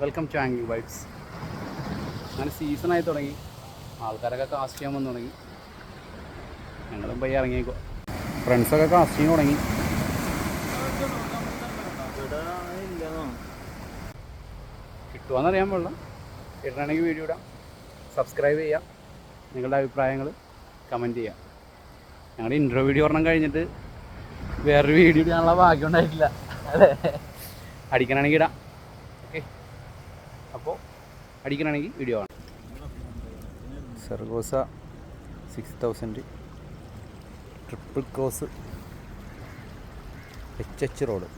Welcome to angry vibes. അങ്ങനെ സീസണായി തുടങ്ങി, ആൾക്കാരൊക്കെ കാസ്റ്റ് ചെയ്യാൻ വന്നു തുടങ്ങി. ഞങ്ങളും പോയി ഇറങ്ങിയേക്കോ, ഫ്രണ്ട്സൊക്കെ കാസ്റ്റ് ചെയ്യാൻ തുടങ്ങി. കിട്ടുവാന്നറിയാൻ പാടില്ല. കിട്ടണമെങ്കിൽ വീഡിയോ ഇടാം, സബ്സ്ക്രൈബ് ചെയ്യാം, നിങ്ങളുടെ അഭിപ്രായങ്ങൾ കമൻറ്റ് ചെയ്യാം. ഞങ്ങളുടെ ഇൻട്രോ വീഡിയോ ഒരെണ്ണം കഴിഞ്ഞിട്ട് വേറൊരു വീഡിയോ ഇടാനുള്ള ഭാഗ്യം ഉണ്ടായിട്ടില്ല. അതെ, അടിക്കണമെങ്കിൽ ഇടാം. ഓക്കെ, അപ്പോൾ അടിക്കണമെങ്കിൽ വീഡിയോ ആണ്. സർഗോസ 6000 triple cross HH road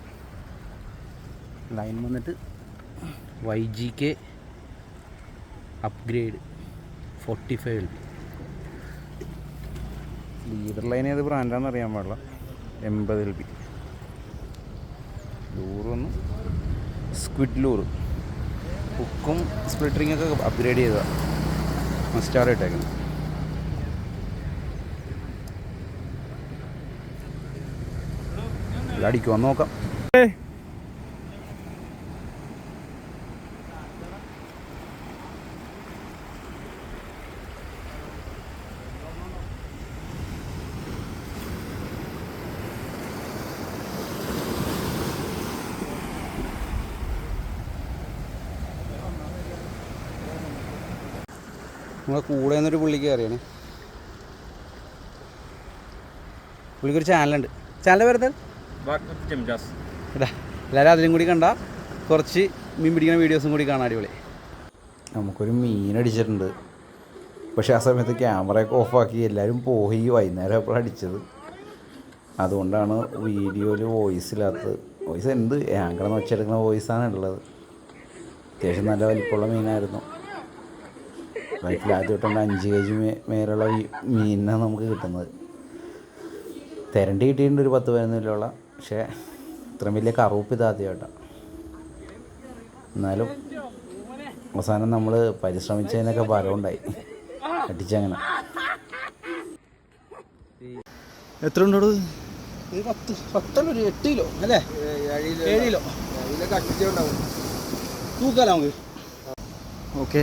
line വന്നിട്ട് YGK upgrade 45 LP. Leader line ഏത് ബ്രാൻഡാണെന്ന് അറിയാൻ പാടില്ല. 80 LP. ലൂറ് വന്ന് സ്ക്വിഡ് ലൂറ്, ഹുക്കും സ്പ്ലിറ്ററിങ്ങൊക്കെ അപ്ഗ്രേഡ് ചെയ്തതാണ്. മസ്റ്റാർ ഇട്ടേക്കുന്നത്. അടിക്കുവാന്ന് നോക്കാം. നമ്മളെ കൂടെ നിന്നൊരു പുള്ളിക്ക് അറിയണേ. പുള്ളിക്കൊരു ചാനലുണ്ട്. ചാനൽ വരുന്നത് ഇടാ, എല്ലാവരും അതിലും കൂടി കണ്ടാൽ കുറച്ച് മീൻ പിടിക്കുന്ന വീഡിയോസും കൂടി കാണാൻ അടിപൊളി. നമുക്കൊരു മീൻ അടിച്ചിട്ടുണ്ട്. പക്ഷേ ആ സമയത്ത് ക്യാമറയൊക്കെ ഓഫാക്കി എല്ലാവരും പോയി. വൈകുന്നേരം എപ്പോഴാണ് അടിച്ചത്, അതുകൊണ്ടാണ് വീഡിയോയിൽ വോയിസ് ഇല്ലാത്തത്. വോയിസ് എന്ത് ആങ്കറെന്ന് വെച്ചെടുക്കുന്ന വോയിസാണ് ഉള്ളത്. അത്യാവശ്യം നല്ല വലിപ്പമുള്ള മീനായിരുന്നു. ലൈഫിൽ ആദ്യമായിട്ടുണ്ട് 5 kg മേലുള്ള മീനാണ് നമുക്ക് കിട്ടുന്നത്. തിരണ്ടി കിട്ടിയിട്ടുണ്ട് ഒരു 10-15 കിലോയുള്ള. പക്ഷേ ഇത്രയും വലിയ കറുപ്പ് ഇതാദ്യമായിട്ടാണ്. എന്നാലും അവസാനം നമ്മൾ പരിശ്രമിച്ചതിനൊക്കെ ഫലമുണ്ടായി. അടിച്ചങ്ങനെ. എത്ര ഉണ്ടോ? 10 ഒരു 8 കിലോ അല്ലേ? 7 കിലോ തൂക്കാലോ നമുക്ക്. ഓക്കെ.